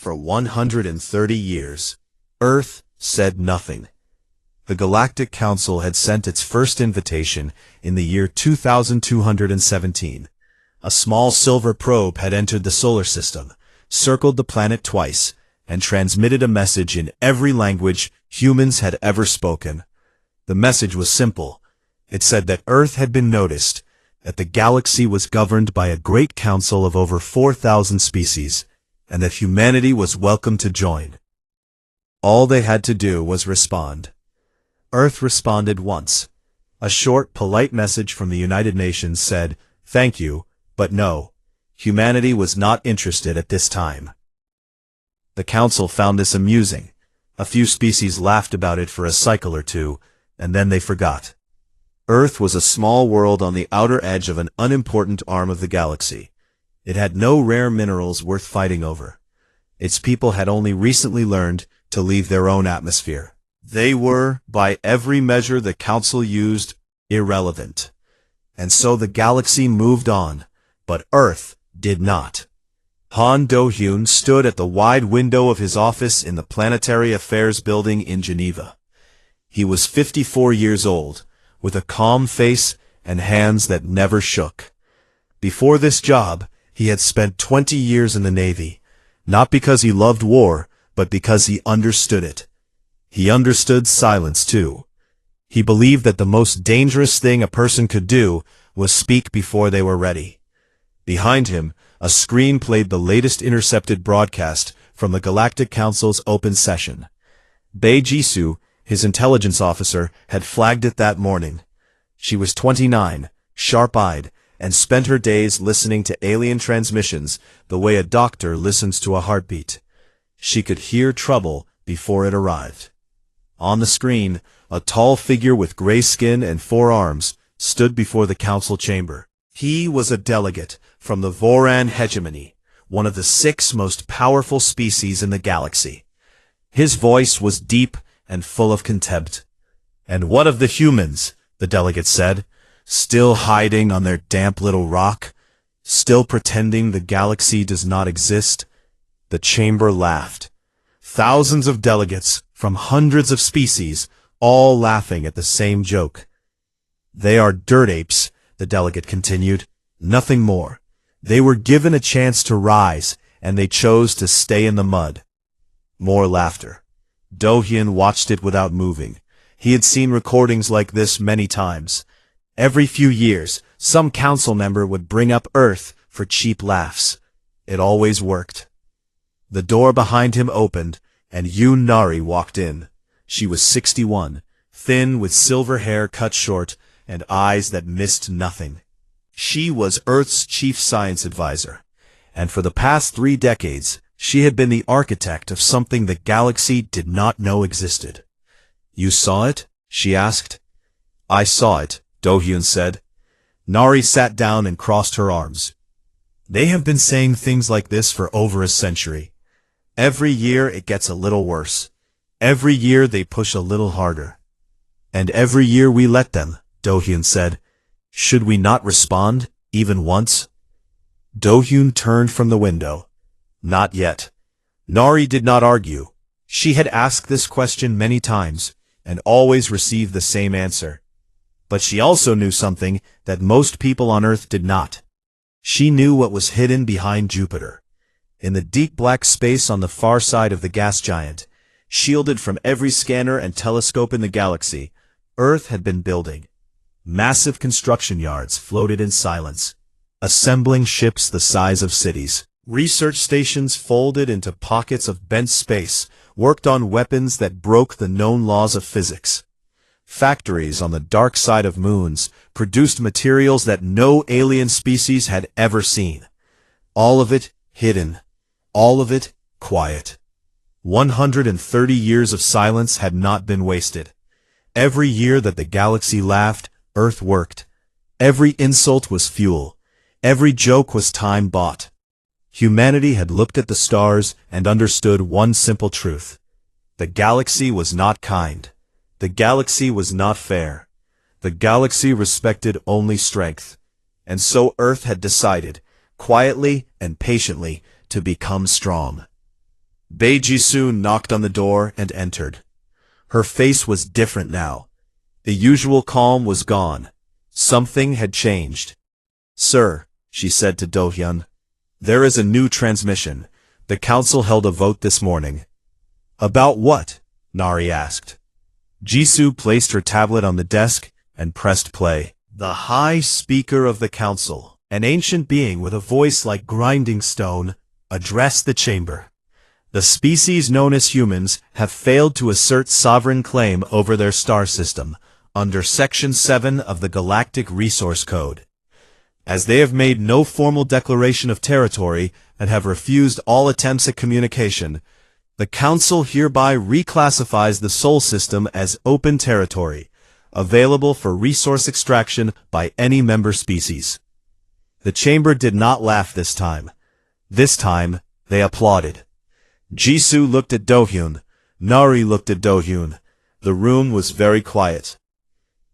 For 130 years, Earth said nothing. The Galactic Council had sent its first invitation in the year 2217. A small silver probe had entered the solar system, circled the planet twice, and transmitted a message in every language humans had ever spoken. The message was simple. It said that Earth had been noticed, that the galaxy was governed by a great council of over 4,000 species, and that humanity was welcome to join. All they had to do was respond. Earth responded once. A short, polite message from the United Nations said, "Thank you, but no. Humanity was not interested at this time." The Council found this amusing. A few species laughed about it for a cycle or two, and then they forgot. Earth was a small world on the outer edge of an unimportant arm of the galaxy. It had no rare minerals worth fighting over. Its people had only recently learned to leave their own atmosphere. They were, by every measure the Council used, irrelevant. And so the galaxy moved on, but Earth did not. Han Do-hyun stood at the wide window of his office in the Planetary Affairs Building in Geneva. He was 54 years old, with a calm face and hands that never shook. Before this job, he had spent 20 years in the Navy, not because he loved war, but because he understood it. He understood silence, too. He believed that the most dangerous thing a person could do was speak before they were ready. Behind him, a screen played the latest intercepted broadcast from the Galactic Council's open session. Bae Jisoo, his intelligence officer, had flagged it that morning. She was 29, sharp-eyed, and spent her days listening to alien transmissions the way a doctor listens to a heartbeat. She could hear trouble before it arrived. On the screen, a tall figure with gray skin and 4 arms stood before the council chamber. He was a delegate from the Voran hegemony, one of the 6 most powerful species in the galaxy. His voice was deep and full of contempt. "And what of the humans?" the delegate said. "Still hiding on their damp little rock? Still pretending the galaxy does not exist?" The chamber laughed. Thousands of delegates from hundreds of species, all laughing at the same joke. "They are dirt apes," the delegate continued. "Nothing more. They were given a chance to rise, and they chose to stay in the mud." More laughter. Do-hyun watched it without moving. He had seen recordings like this many times. Every few years, some council member would bring up Earth for cheap laughs. It always worked. The door behind him opened, and Yoon Nari walked in. She was 61, thin with silver hair cut short, and eyes that missed nothing. She was Earth's chief science advisor, and for the past 3 decades, she had been the architect of something the galaxy did not know existed. "You saw it?" she asked. "I saw it," Do-hyun said. Nari sat down and crossed her arms. "They have been saying things like this for over a century. Every year it gets a little worse. Every year they push a little harder. And every year we let them," Do-hyun said. "Should we not respond, even once?" Do-hyun turned from the window. Not yet. Nari did not argue. She had asked this question many times, and always received the same answer. But she also knew something that most people on Earth did not. She knew what was hidden behind Jupiter. In the deep black space on the far side of the gas giant, shielded from every scanner and telescope in the galaxy, Earth had been building. Massive construction yards floated in silence, assembling ships the size of cities. Research stations folded into pockets of bent space worked on weapons that broke the known laws of physics. Factories on the dark side of moons produced materials that no alien species had ever seen. All of it hidden. All of it quiet. 130 years of silence had not been wasted. Every year that the galaxy laughed, Earth worked. Every insult was fuel. Every joke was time bought. Humanity had looked at the stars and understood one simple truth. The galaxy was not kind. The galaxy was not fair. The galaxy respected only strength. And so Earth had decided, quietly and patiently, to become strong. Bei Jisoo knocked on the door and entered. Her face was different now. The usual calm was gone. Something had changed. "Sir," she said to Do-hyun, "there is a new transmission. The council held a vote this morning." "About what?" Nari asked. Jisoo placed her tablet on the desk and pressed play. The high speaker of the council, an ancient being with a voice like grinding stone, addressed the chamber. "The species known as humans have failed to assert sovereign claim over their star system under Section 7 of the Galactic Resource Code. As they have made no formal declaration of territory and have refused all attempts at communication, the Council hereby reclassifies the Sol system as open territory, available for resource extraction by any member species." The chamber did not laugh this time. This time, they applauded. Jisoo looked at Do-hyun. Nari looked at Do-hyun. The room was very quiet.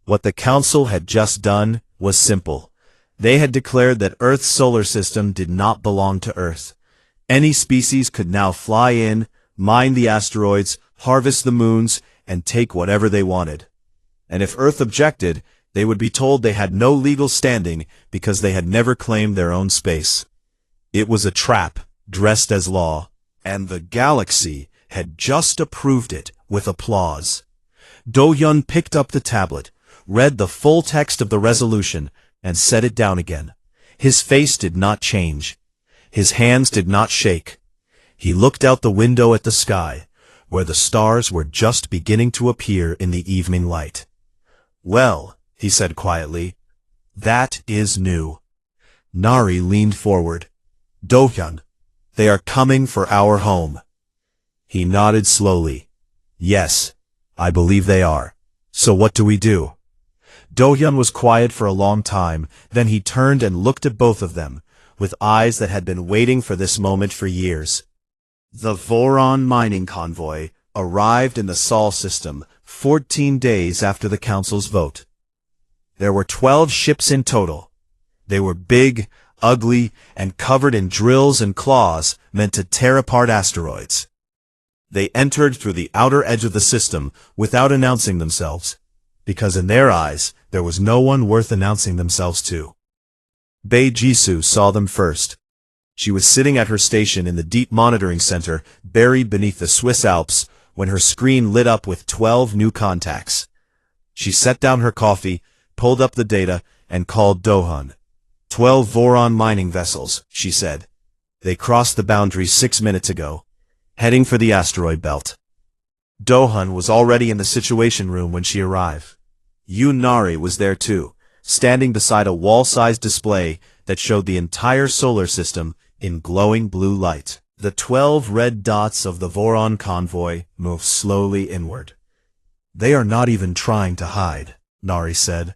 What the Council had just done was simple. They had declared that Earth's solar system did not belong to Earth. Any species could now fly in, mine the asteroids, harvest the moons, and take whatever they wanted. And if Earth objected, they would be told they had no legal standing because they had never claimed their own space. It was a trap, dressed as law, and the galaxy had just approved it with applause. Do-hyun picked up the tablet, read the full text of the resolution, and set it down again. His face did not change. His hands did not shake. He looked out the window at the sky, where the stars were just beginning to appear in the evening light. "Well," he said quietly, "that is new." Nari leaned forward. "Do-hyun, they are coming for our home." He nodded slowly. "Yes, I believe they are. So what do we do?" Do-hyun was quiet for a long time, then he turned and looked at both of them, with eyes that had been waiting for this moment for years. The Voron mining convoy arrived in the Sol system 14 days after the Council's vote. There were 12 ships in total. They were big, ugly, and covered in drills and claws meant to tear apart asteroids. They entered through the outer edge of the system without announcing themselves, because in their eyes there was no one worth announcing themselves to. Bei Jisoo saw them first. She was sitting at her station in the deep monitoring center buried beneath the Swiss Alps when her screen lit up with 12 new contacts. She set down her coffee, pulled up the data, and called Do-hyun. 12 Voron mining vessels, she said. They crossed the boundary 6 minutes ago, heading for the asteroid belt. Do-hyun was already in the situation room when she arrived. Nari was there too, standing beside a wall-sized display that showed the entire solar system in glowing blue light. The 12 red dots of the Voron convoy moved slowly inward. "They are not even trying to hide," Nari said.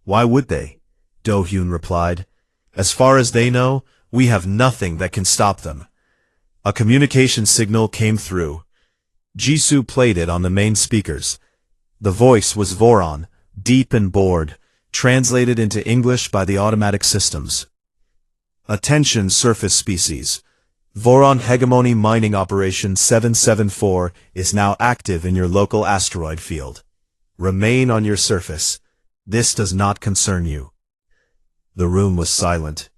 "Why would they?" Do-hyun replied. "As far as they know, we have nothing that can stop them." A communication signal came through. Jisoo played it on the main speakers. The voice was Voron, deep and bored, translated into English by the automatic systems. "Attention surface species. Voron Hegemony Mining Operation 774 is now active in your local asteroid field. Remain on your surface. This does not concern you." The room was silent.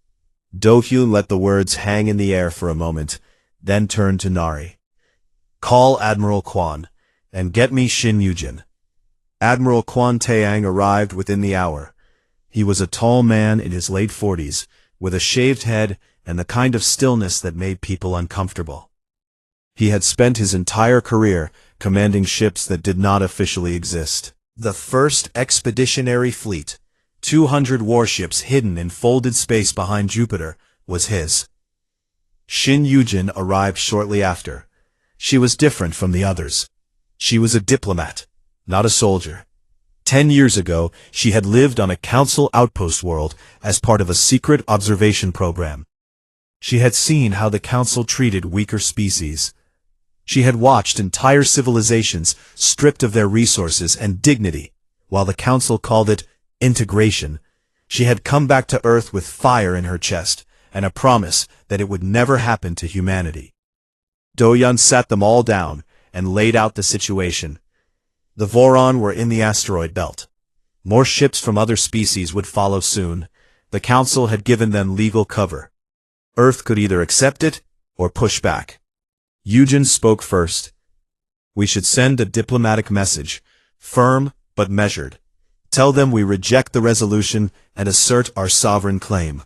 Do-hyun let the words hang in the air for a moment, then turned to Nari. "Call Admiral Kwon, and get me Shin Yujin." Admiral Kwon Taeyang arrived within the hour. He was a tall man in his late 40s, with a shaved head and the kind of stillness that made people uncomfortable. He had spent his entire career commanding ships that did not officially exist. The first expeditionary fleet, 200 warships hidden in folded space behind Jupiter, was his. Shin Yujin arrived shortly after. She was different from the others. She was a diplomat, not a soldier. 10 years ago, she had lived on a council outpost world as part of a secret observation program. She had seen how the council treated weaker species. She had watched entire civilizations stripped of their resources and dignity, while the council called it integration. She had come back to Earth with fire in her chest and a promise that it would never happen to humanity. Do-hyun sat them all down and laid out the situation. The Voron were in the asteroid belt. More ships from other species would follow soon. The Council had given them legal cover. Earth could either accept it or push back. Eugen spoke first. We should send a diplomatic message, firm but measured. Tell them we reject the resolution and assert our sovereign claim.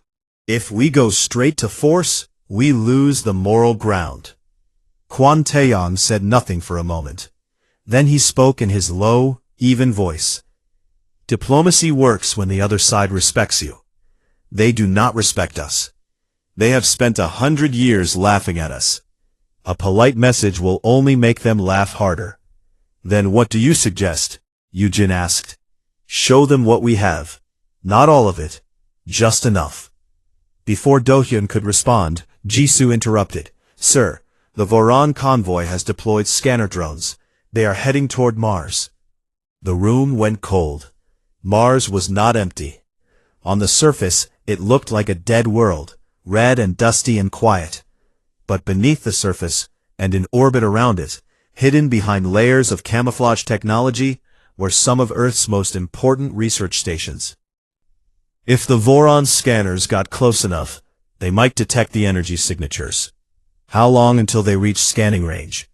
If we go straight to force, we lose the moral ground. Kwon Tae-yong said nothing for a moment. Then he spoke in his low, even voice. Diplomacy works when the other side respects you. They do not respect us. They have spent 100 years laughing at us. A polite message will only make them laugh harder. Then what do you suggest? Eugen asked. Show them what we have. Not all of it. Just enough. Before Do-hyun could respond, Jisoo interrupted. Sir, the Voron convoy has deployed scanner drones. They are heading toward Mars. The room went cold. Mars was not empty. On the surface, it looked like a dead world, red and dusty and quiet. But beneath the surface, and in orbit around it, hidden behind layers of camouflage technology, were some of Earth's most important research stations. If the Voron scanners got close enough, they might detect the energy signatures. How long until they reach scanning range?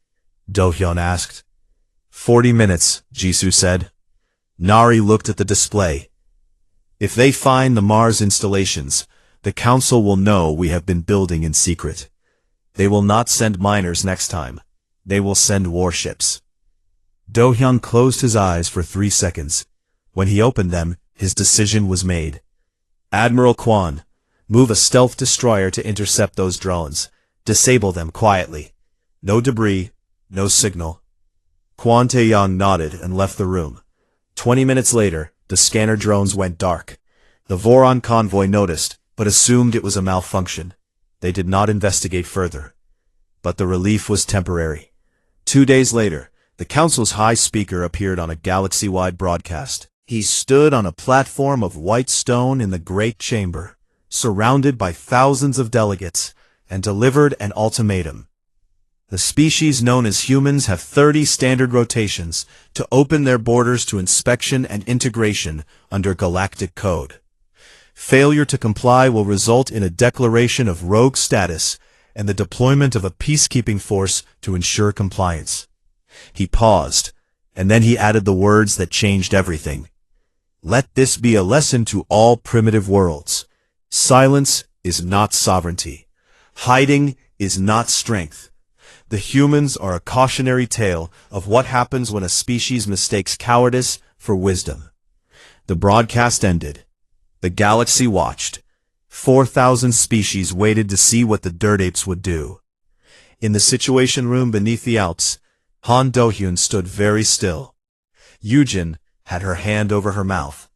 Do-hyun asked. 40 minutes, Jisoo said. Nari looked at the display. If they find the Mars installations, the Council will know we have been building in secret. They will not send miners next time. They will send warships. Do-hyun closed his eyes for 3 seconds. When he opened them, his decision was made. Admiral Kwon, move a stealth destroyer to intercept those drones. Disable them quietly. No debris, no signal. Kwon Tae-yong nodded and left the room. 20 minutes later, the scanner drones went dark. The Voron convoy noticed, but assumed it was a malfunction. They did not investigate further. But the relief was temporary. 2 days later, the Council's high speaker appeared on a galaxy-wide broadcast. He stood on a platform of white stone in the Great Chamber, surrounded by thousands of delegates, and delivered an ultimatum. The species known as humans have 30 standard rotations to open their borders to inspection and integration under Galactic Code. Failure to comply will result in a declaration of rogue status and the deployment of a peacekeeping force to ensure compliance. He paused, and then he added the words that changed everything. Let this be a lesson to all primitive worlds. Silence is not sovereignty. Hiding is not strength. The humans are a cautionary tale of what happens when a species mistakes cowardice for wisdom. The broadcast ended. The galaxy watched. 4,000 species waited to see what the dirt apes would do. In the situation room beneath the Alps, Han Do-hyun stood very still. Eugen had her hand over her mouth.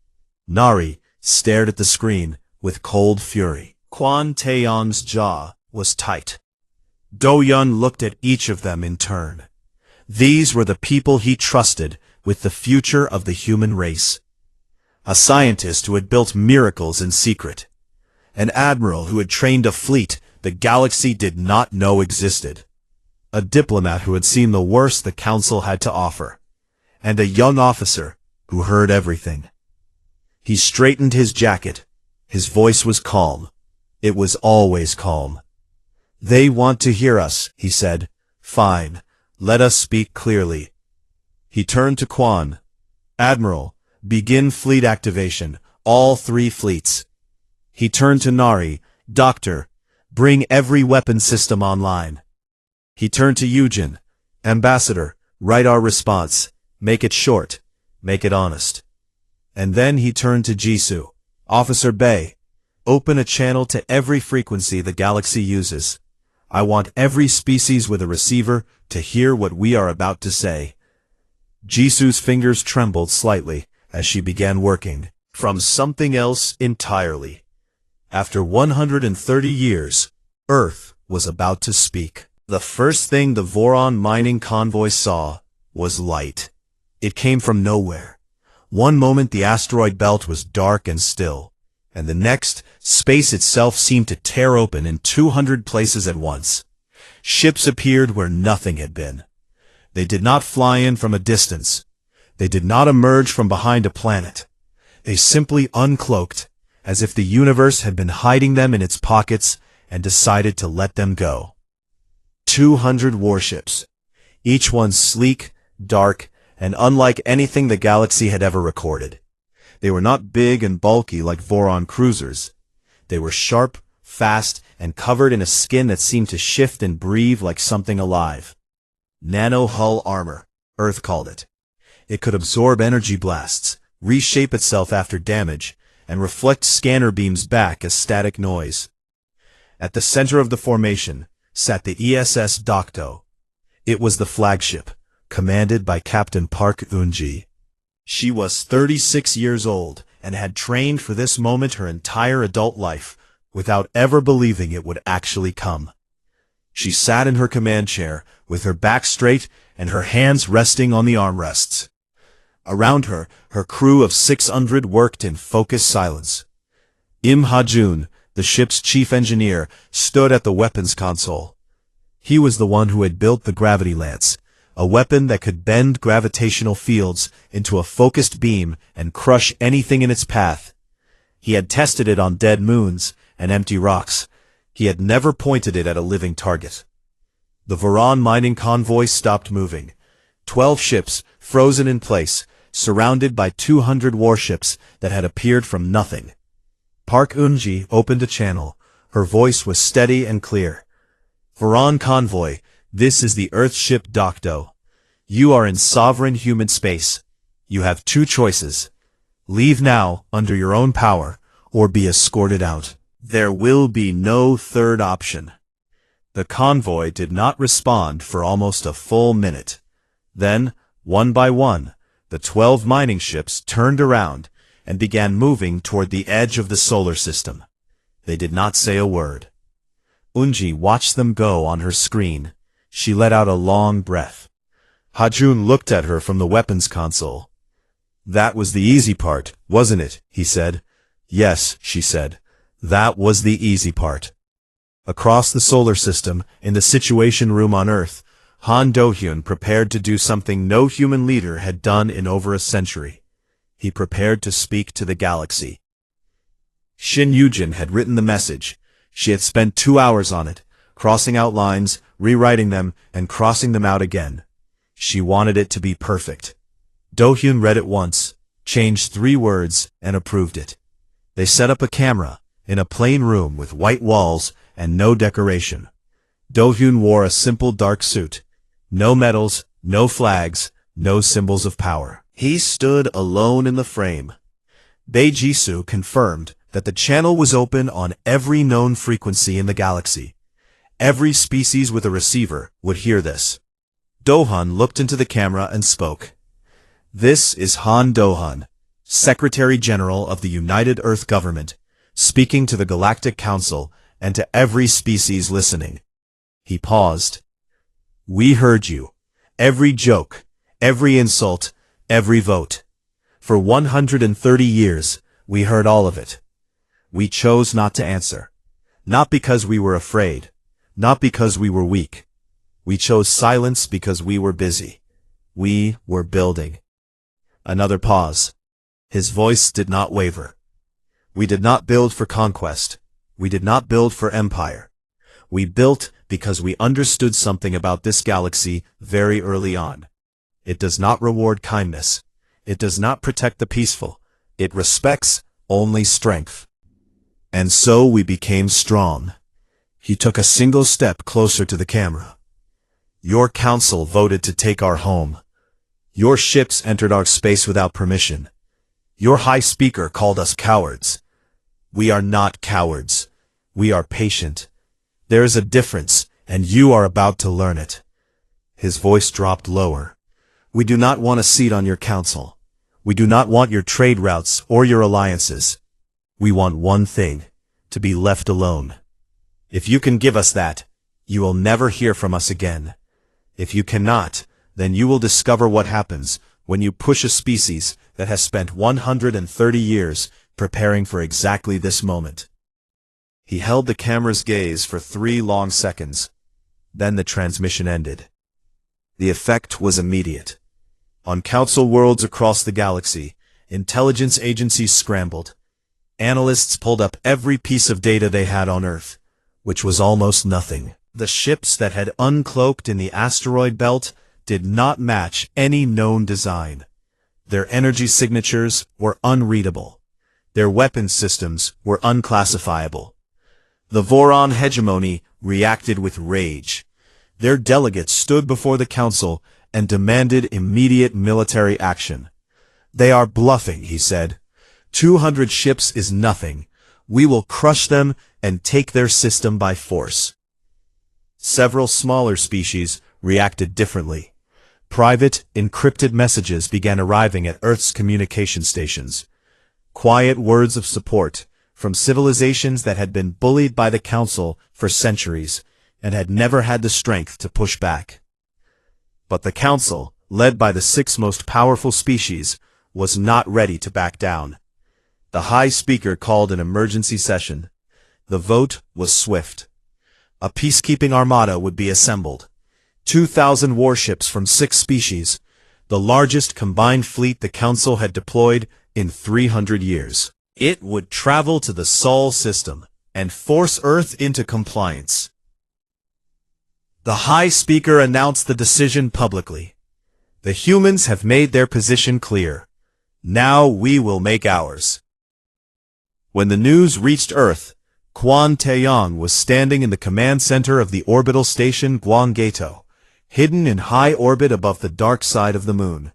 Nari stared at the screen with cold fury. Kwon Tae-yong's jaw was tight. Do-hyun looked at each of them in turn. These were the people he trusted with the future of the human race. A scientist who had built miracles in secret. An admiral who had trained a fleet the galaxy did not know existed. A diplomat who had seen the worst the Council had to offer. And a young officer who heard everything. He straightened his jacket. His voice was calm. It was always calm. They want to hear us, he said. Fine. Let us speak clearly. He turned to Kwon. Admiral, begin fleet activation. All 3 fleets. He turned to Nari. Doctor, bring every weapon system online. He turned to Eugen. Ambassador, write our response. Make it short. Make it honest. And then he turned to Jisoo. Officer Bay, open a channel to every frequency the galaxy uses. I want every species with a receiver to hear what we are about to say. Jisoo's fingers trembled slightly as she began working from something else entirely. After 130 years, Earth was about to speak. The first thing the Voron mining convoy saw was light. It came from nowhere. One moment the asteroid belt was dark and still, and the next, space itself seemed to tear open in 200 places at once. Ships appeared where nothing had been. They did not fly in from a distance. They did not emerge from behind a planet. They simply uncloaked, as if the universe had been hiding them in its pockets and decided to let them go. 200 warships, each one sleek, dark, and unlike anything the galaxy had ever recorded. They were not big and bulky like Voron cruisers. They were sharp, fast, and covered in a skin that seemed to shift and breathe like something alive. Nano-hull armor, Earth called it. It could absorb energy blasts, reshape itself after damage, and reflect scanner beams back as static noise. At the center of the formation sat the ESS Docto. It was the flagship, commanded by Captain Park Eun-ji. She was 36 years old and had trained for this moment her entire adult life, without ever believing it would actually come. She sat in her command chair, with her back straight and her hands resting on the armrests. Around her, her crew of 600 worked in focused silence. Im Ha-jun, the ship's chief engineer, stood at the weapons console. He was the one who had built the gravity lance, a weapon that could bend gravitational fields into a focused beam and crush anything in its path. He had tested it on dead moons and empty rocks. He had never pointed it at a living target. The Voron mining convoy stopped moving. 12 ships, frozen in place, surrounded by 200 warships that had appeared from nothing. Park Eun-ji opened a channel. Her voice was steady and clear. Voron convoy, this is the Earth ship Docto. You are in sovereign human space. You have two choices. Leave now, under your own power, or be escorted out. There will be no third option. The convoy did not respond for almost a full minute. Then, one by one, the 12 mining ships turned around and began moving toward the edge of the solar system. They did not say a word. Eun-ji watched them go on her screen. She let out a long breath. Ha-jun looked at her from the weapons console. That was the easy part, wasn't it? He said. Yes, she said. That was the easy part. Across the solar system, in the Situation Room on Earth, Han Do-hyun prepared to do something no human leader had done in over a century. He prepared to speak to the galaxy. Shin Yujin had written the message. She had spent 2 hours on it, crossing out lines, rewriting them, and crossing them out again. She wanted it to be perfect. Do-hyun read it once, changed 3 words, and approved it. They set up a camera, in a plain room with white walls and no decoration. Do-hyun wore a simple dark suit. No medals, no flags, no symbols of power. He stood alone in the frame. Bae Jisoo confirmed that the channel was open on every known frequency in the galaxy. Every species with a receiver would hear this. Do-hyun looked into the camera and spoke. This is Han Do-hyun, Secretary General of the United Earth Government, speaking to the Galactic Council and to every species listening. He paused. We heard you. Every joke, every insult, every vote. For 130 years, we heard all of it. We chose not to answer. Not because we were afraid. Not because we were weak. We chose silence because we were busy. We were building. Another pause. His voice did not waver. We did not build for conquest. We did not build for empire. We built because we understood something about this galaxy very early on. It does not reward kindness. It does not protect the peaceful. It respects only strength. And so we became strong. He took a single step closer to the camera. Your council voted to take our home. Your ships entered our space without permission. Your high speaker called us cowards. We are not cowards. We are patient. There is a difference, and you are about to learn it. His voice dropped lower. We do not want a seat on your council. We do not want your trade routes or your alliances. We want one thing, to be left alone. If you can give us that, you will never hear from us again. If you cannot, then you will discover what happens when you push a species that has spent 130 years preparing for exactly this moment. He held the camera's gaze for 3 long seconds. Then the transmission ended. The effect was immediate. On council worlds across the galaxy, intelligence agencies scrambled. Analysts pulled up every piece of data they had on Earth, which was almost nothing. The ships that had uncloaked in the asteroid belt did not match any known design. Their energy signatures were unreadable. Their weapon systems were unclassifiable. The Voron hegemony reacted with rage. Their delegates stood before the council and demanded immediate military action. "They are bluffing," he said. 200 ships is nothing. We will crush them and take their system by force. Several smaller species reacted differently. Private, encrypted messages began arriving at Earth's communication stations. Quiet words of support from civilizations that had been bullied by the Council for centuries and had never had the strength to push back. But the Council, led by the 6 most powerful species, was not ready to back down. The High Speaker called an emergency session. The vote was swift. A peacekeeping armada would be assembled. 2,000 warships from 6 species, the largest combined fleet the Council had deployed in 300 years. It would travel to the Sol system and force Earth into compliance. The High Speaker announced the decision publicly. The humans have made their position clear. Now we will make ours. When the news reached Earth, Quan Taeyong was standing in the command center of the orbital station Guanggaito, hidden in high orbit above the dark side of the moon.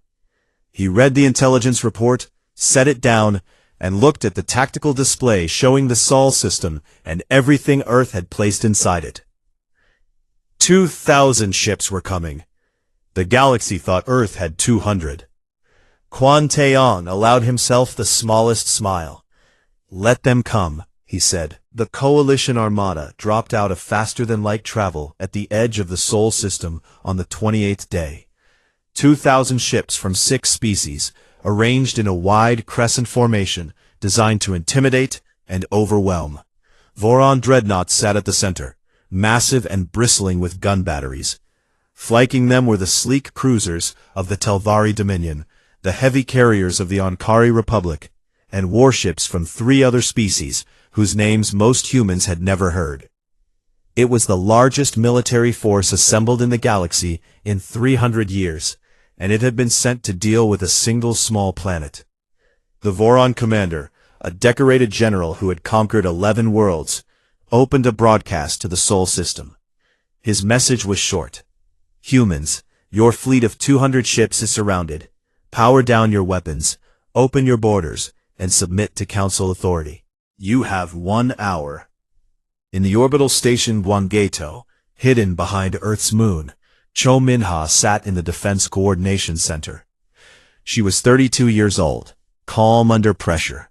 He read the intelligence report, set it down, and looked at the tactical display showing the Sol system and everything Earth had placed inside it. 2,000 ships were coming. The galaxy thought Earth had 200. Quan Taeyong allowed himself the smallest smile. "Let them come," he said. The coalition armada dropped out of faster-than-light travel at the edge of the Sol system on the 28th day. 2,000 ships from 6 species, arranged in a wide crescent formation designed to intimidate and overwhelm. Voron dreadnoughts sat at the center, massive and bristling with gun batteries. Flanking them were the sleek cruisers of the Telvari Dominion, the heavy carriers of the Ankari Republic, and warships from 3 other species whose names most humans had never heard. It was the largest military force assembled in the galaxy in 300 years, and it had been sent to deal with a single small planet. The Voron commander, a decorated general who had conquered 11 worlds, opened a broadcast to the Sol system. His message was short. "Humans, your fleet of 200 ships is surrounded. Power down your weapons, open your borders, and submit to Council authority. You have 1 hour." In the orbital station Guanggaito, hidden behind Earth's moon, Cho Minha sat in the Defense Coordination Center. She was 32 years old, calm under pressure,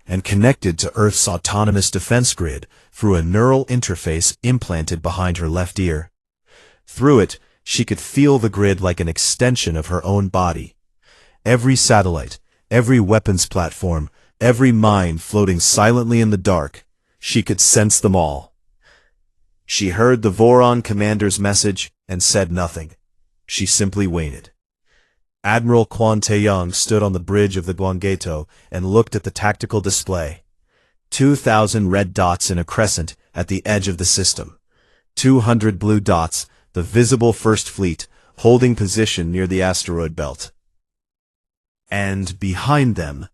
and connected to Earth's autonomous defense grid through a neural interface implanted behind her left ear. Through it, she could feel the grid like an extension of her own body. Every satellite, every weapons platform, every mine floating silently in the dark, she could sense them all. She heard the Voron commander's message and said nothing. She simply waited. Admiral Quan Taeyong stood on the bridge of the Guanggaito and looked at the tactical display. 2,000 red dots in a crescent at the edge of the system. 200 blue dots, the visible First Fleet, holding position near the asteroid belt. And behind them,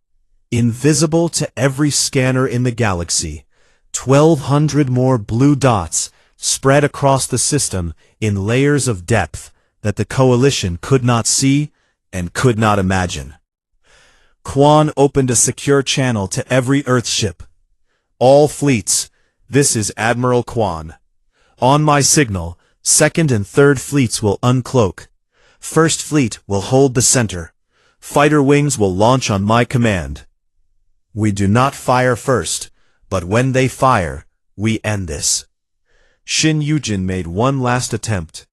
invisible to every scanner in the galaxy, 1,200 more blue dots spread across the system in layers of depth that the coalition could not see and could not imagine. Quan opened a secure channel to every Earth ship. "All fleets, this is Admiral Quan. On my signal, 2nd and 3rd fleets will uncloak. 1st Fleet will hold the center. Fighter wings will launch on my command. We do not fire first, but when they fire, we end this." Shin Yujin made one last attempt.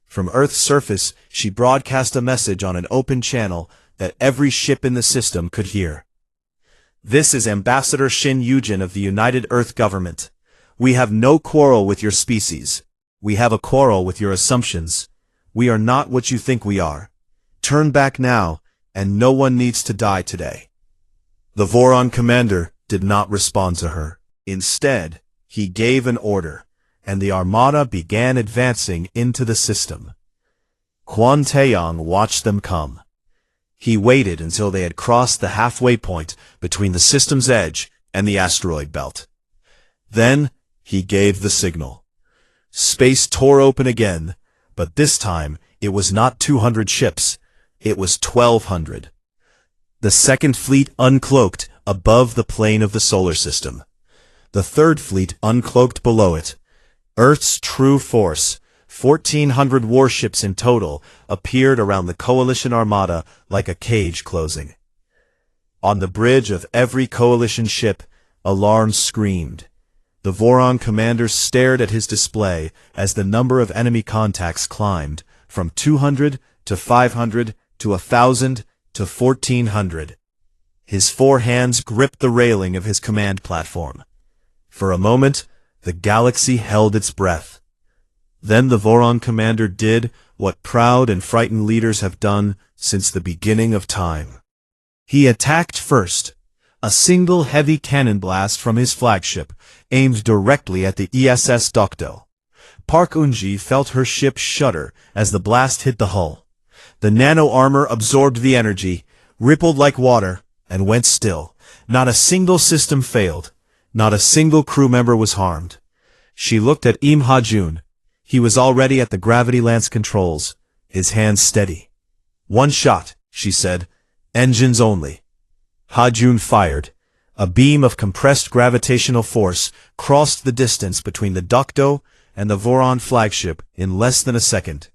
From Earth's surface, she broadcast a message on an open channel that every ship in the system could hear. "This is Ambassador Shin Yujin of the United Earth Government. We have no quarrel with your species. We have a quarrel with your assumptions. We are not what you think we are. Turn back now, and no one needs to die today." The Voron commander did not respond to her. Instead, he gave an order, and the armada began advancing into the system. Quan Taeyong watched them come. He waited until they had crossed the halfway point between the system's edge and the asteroid belt. Then, he gave the signal. Space tore open again, but this time it was not 200 ships, it was 1,200. The Second Fleet uncloaked above the plane of the solar system. The Third Fleet uncloaked below it. Earth's true force, 1,400 warships in total, appeared around the Coalition armada like a cage closing. On the bridge of every Coalition ship, alarms screamed. The Voron commander stared at his display as the number of enemy contacts climbed from 200 to 500 to 1,000 to 1,400. His four hands gripped the railing of his command platform. For a moment, the galaxy held its breath. Then the Voron commander did what proud and frightened leaders have done since the beginning of time. He attacked first. A single heavy cannon blast from his flagship aimed directly at the ESS Dokdo. Park Eun-ji felt her ship shudder as the blast hit the hull. The nano-armor absorbed the energy, rippled like water, and went still. Not a single system failed. Not a single crew member was harmed. She looked at Im Ha-jun. He was already at the gravity lance controls, his hands steady. "One shot," she said. "Engines only." Ha-jun fired. A beam of compressed gravitational force crossed the distance between the Dokdo and the Voron flagship in less than a second.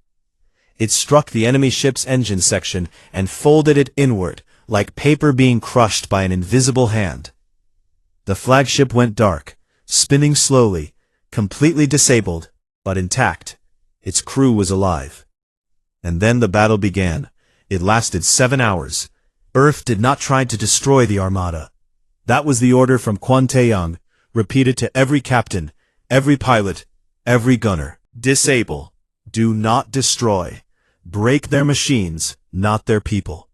It struck the enemy ship's engine section and folded it inward, like paper being crushed by an invisible hand. The flagship went dark, spinning slowly, completely disabled, but intact. Its crew was alive. And then the battle began. It lasted 7 hours. Earth did not try to destroy the armada. That was the order from Quan Taeyong, repeated to every captain, every pilot, every gunner. Disable. Do not destroy. Break their machines, not their people.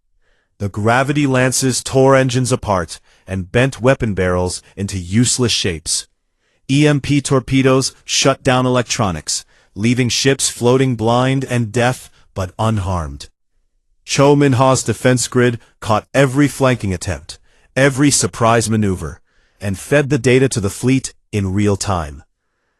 The gravity lances tore engines apart and bent weapon barrels into useless shapes. EMP torpedoes shut down electronics, leaving ships floating blind and deaf but unharmed. Cho Min-ha's defense grid caught every flanking attempt, every surprise maneuver, and fed the data to the fleet in real time.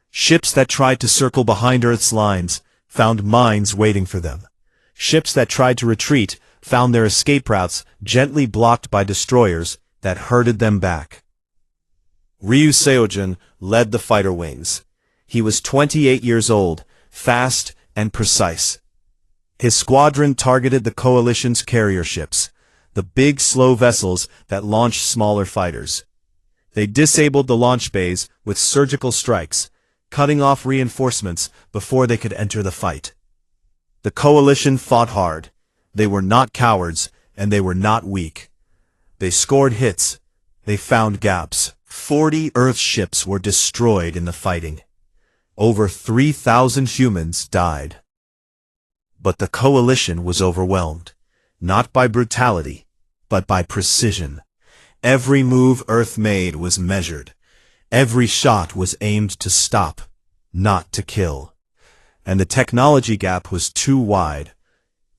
Ships that tried to circle behind Earth's lines found mines waiting for them. Ships that tried to retreat found their escape routes gently blocked by destroyers that herded them back. Ryu Seojin led the fighter wings. He was 28 years old, fast and precise. His squadron targeted the Coalition's carrier ships, the big slow vessels that launched smaller fighters. They disabled the launch bays with surgical strikes, cutting off reinforcements before they could enter the fight. The Coalition fought hard. They were not cowards, and they were not weak. They scored hits. They found gaps. 40 Earth ships were destroyed in the fighting. Over 3,000 humans died. But the Coalition was overwhelmed, not by brutality, but by precision. Every move Earth made was measured. Every shot was aimed to stop, not to kill. And the technology gap was too wide.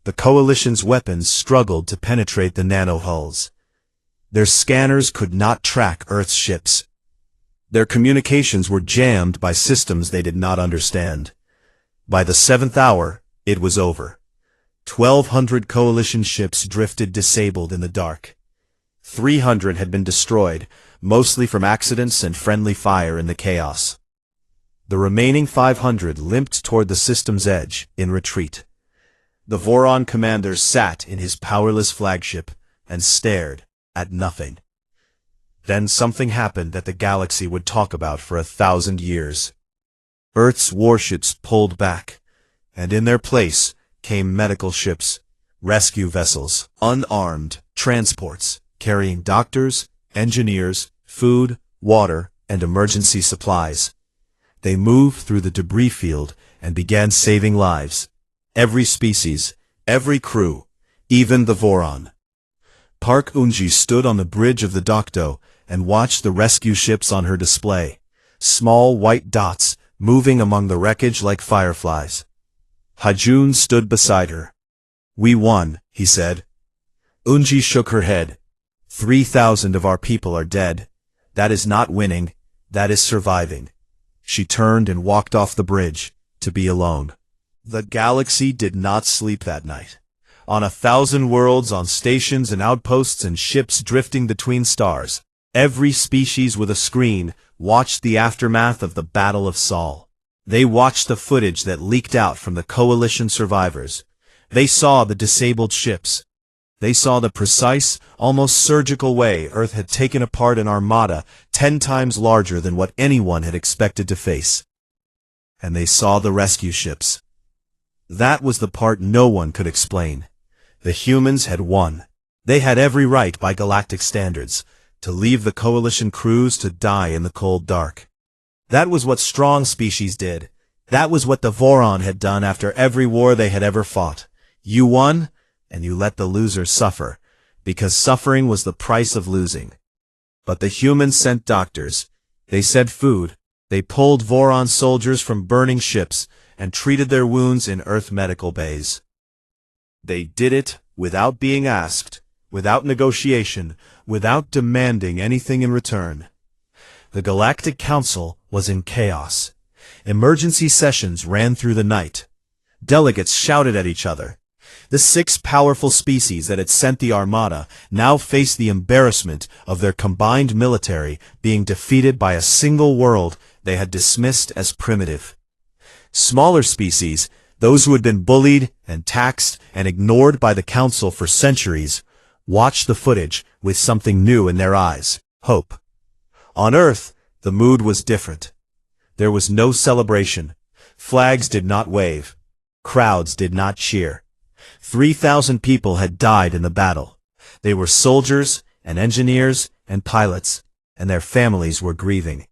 The Coalition's weapons struggled to penetrate the nanohulls. Their scanners could not track Earth's ships. Their communications were jammed by systems they did not understand. By the 7th hour, it was over. 1,200 Coalition ships drifted disabled in the dark. 300 had been destroyed, mostly from accidents and friendly fire in the chaos. The remaining 500 limped toward the system's edge, in retreat. The Voron commander sat in his powerless flagship and stared at nothing. Then something happened that the galaxy would talk about for 1,000 years. Earth's warships pulled back, and in their place came medical ships, rescue vessels, unarmed transports, carrying doctors, engineers, food, water, and emergency supplies. They moved through the debris field and began saving lives. Every species, every crew, even the Voron. Park Eun-ji stood on the bridge of the Dokdo and watched the rescue ships on her display, small white dots moving among the wreckage like fireflies. Ha-jun stood beside her. "We won," he said. Eun-ji shook her head. 3,000 of our people are dead. That is not winning, that is surviving. She turned and walked off the bridge, to be alone. The galaxy did not sleep that night. On 1,000 worlds, on stations and outposts and ships drifting between stars, every species with a screen watched the aftermath of the Battle of Sol. They watched the footage that leaked out from the Coalition survivors. They saw the disabled ships. They saw the precise, almost surgical way Earth had taken apart an armada 10 times larger than what anyone had expected to face. And they saw the rescue ships. That was the part no one could explain. The humans had won. They had every right by galactic standards to leave the Coalition crews to die in the cold dark. That was what strong species did. That was what the Voron had done after every war they had ever fought. You won, and you let the losers suffer, because suffering was the price of losing. But the humans sent doctors. They sent food. They pulled Voron soldiers from burning ships and treated their wounds in Earth medical bays. They did it without being asked, without negotiation, without demanding anything in return. The Galactic Council was in chaos. Emergency sessions ran through the night. Delegates shouted at each other. The 6 powerful species that had sent the Armada now faced the embarrassment of their combined military being defeated by a single world they had dismissed as primitive. Smaller species, those who had been bullied and taxed and ignored by the Council for centuries, watched the footage with something new in their eyes: hope. On Earth, the mood was different. There was no celebration. Flags did not wave. Crowds did not cheer. 3,000 people had died in the battle. They were soldiers and engineers and pilots, and their families were grieving.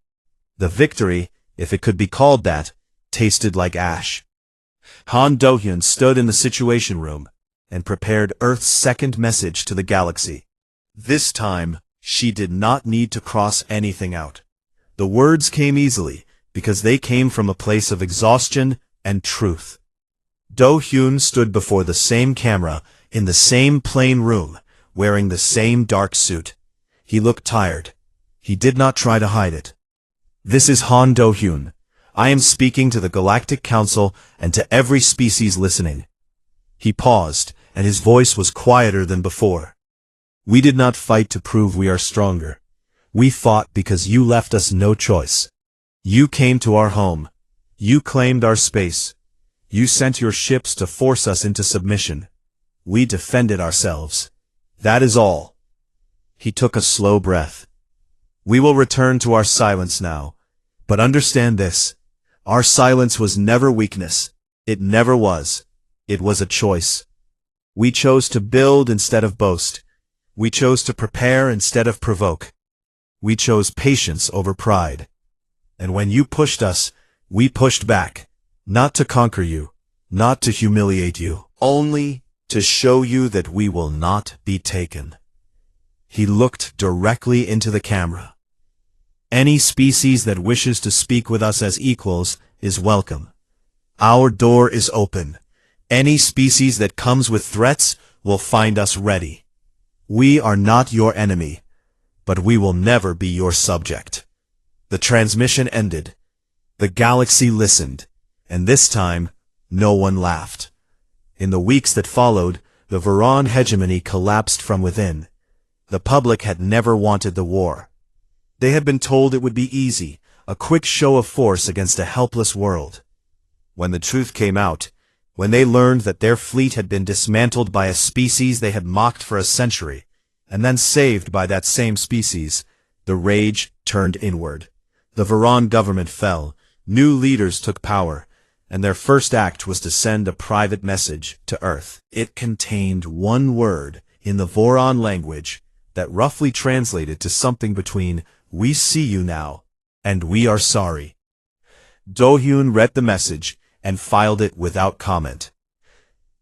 The victory, if it could be called that, tasted like ash. Han Do-hyun stood in the Situation Room and prepared Earth's second message to the galaxy. This time, she did not need to cross anything out. The words came easily because they came from a place of exhaustion and truth. Do-hyun stood before the same camera in the same plain room, wearing the same dark suit. He looked tired. He did not try to hide it. "This is Han Do-hyun. I am speaking to the Galactic Council and to every species listening." He paused, and his voice was quieter than before. "We did not fight to prove we are stronger. We fought because you left us no choice. You came to our home. You claimed our space. You sent your ships to force us into submission. We defended ourselves. That is all." He took a slow breath. "We will return to our silence now. But understand this. Our silence was never weakness. It never was. It was a choice. We chose to build instead of boast. We chose to prepare instead of provoke. We chose patience over pride. And when you pushed us, we pushed back. Not to conquer you, not to humiliate you, only to show you that we will not be taken." He looked directly into the camera. "Any species that wishes to speak with us as equals is welcome. Our door is open. Any species that comes with threats will find us ready. We are not your enemy, but we will never be your subject." The transmission ended. The galaxy listened, and this time, no one laughed. In the weeks that followed, the Voron hegemony collapsed from within. The public had never wanted the war. They had been told it would be easy, a quick show of force against a helpless world. When the truth came out, when they learned that their fleet had been dismantled by a species they had mocked for a century, and then saved by that same species, the rage turned inward. The Voron government fell, new leaders took power, and their first act was to send a private message to Earth. It contained one word in the Voron language that roughly translated to something between "we see you now" and "we are sorry." Do-hyun read the message, and filed it without comment.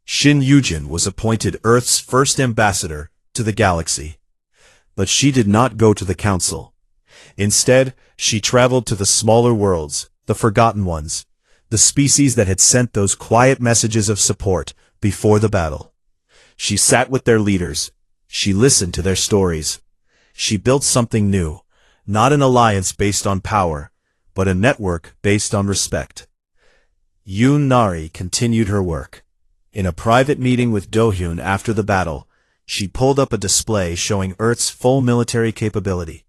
Shin Yujin was appointed Earth's first ambassador to the galaxy. But she did not go to the council. Instead, she traveled to the smaller worlds, the forgotten ones, the species that had sent those quiet messages of support before the battle. She sat with their leaders. She listened to their stories. She built something new, not an alliance based on power, but a network based on respect. Yoon Nari continued her work. In a private meeting with Do-hyun after the battle, she pulled up a display showing Earth's full military capability.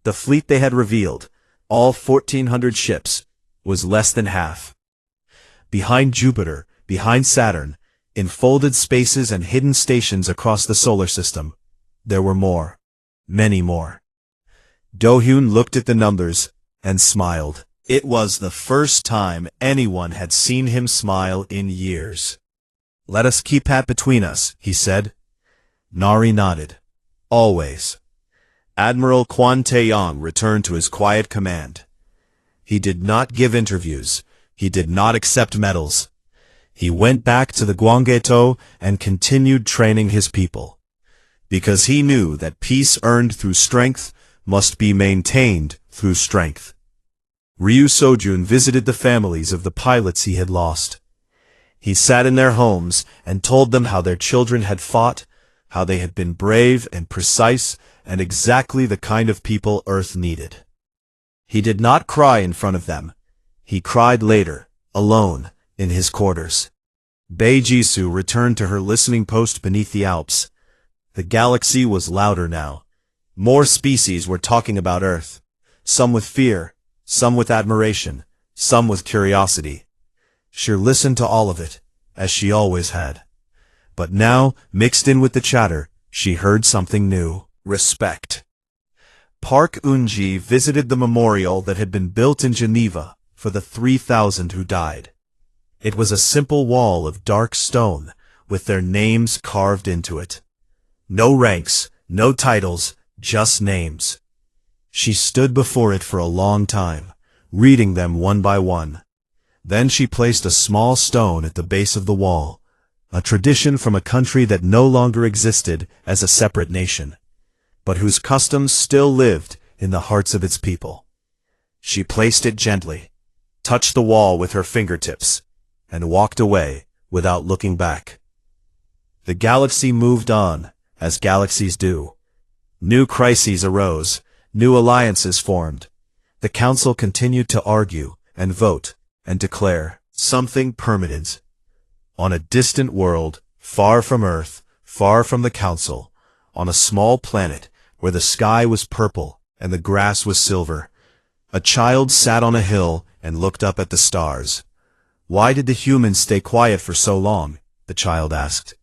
The fleet they had revealed, all 1,400 ships, was less than half. Behind Jupiter, behind Saturn, in folded spaces and hidden stations across the solar system, there were more. Many more. Do-hyun looked at the numbers and smiled. It was the first time anyone had seen him smile in years. "Let us keep that between us," he said. Nari nodded. "Always." Admiral Kwan Taeyong returned to his quiet command. He did not give interviews. He did not accept medals. He went back to the Gwangaeto and continued training his people. Because he knew that peace earned through strength must be maintained through strength. Ryu Sojun visited the families of the pilots he had lost. He sat in their homes and told them how their children had fought, how they had been brave and precise and exactly the kind of people Earth needed. He did not cry in front of them. He cried later, alone, in his quarters. Bei Jisoo returned to her listening post beneath the Alps. The galaxy was louder now. More species were talking about Earth. Some with fear, some with admiration, some with curiosity. She listened to all of it, as she always had. But now, mixed in with the chatter, she heard something new. Respect. Park Eun-ji visited the memorial that had been built in Geneva for the 3,000 who died. It was a simple wall of dark stone, with their names carved into it. No ranks, no titles, just names. She stood before it for a long time, reading them one by one. Then she placed a small stone at the base of the wall, a tradition from a country that no longer existed as a separate nation, but whose customs still lived in the hearts of its people. She placed it gently, touched the wall with her fingertips, and walked away without looking back. The galaxy moved on, as galaxies do. New crises arose, new alliances formed. The council continued to argue and vote and declare something permanent. On a distant world, far from Earth, far from the council, on a small planet where the sky was purple and the grass was silver, a child sat on a hill and looked up at the stars. "Why did the humans stay quiet for so long?" the child asked.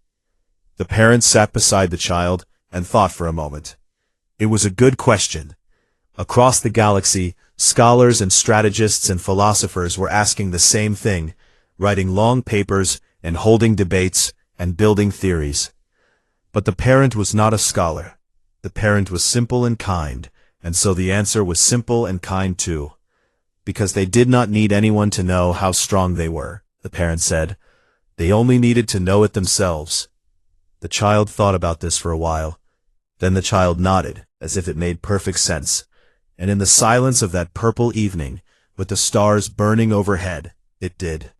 The parents sat beside the child and thought for a moment. It was a good question. Across the galaxy, scholars and strategists and philosophers were asking the same thing, writing long papers and holding debates and building theories. But the parent was not a scholar. The parent was simple and kind, and so the answer was simple and kind too. Because they did not need anyone to know how strong they were, the parent said. They only needed to know it themselves. The child thought about this for a while. Then the child nodded, as if it made perfect sense. And in the silence of that purple evening, with the stars burning overhead, it did.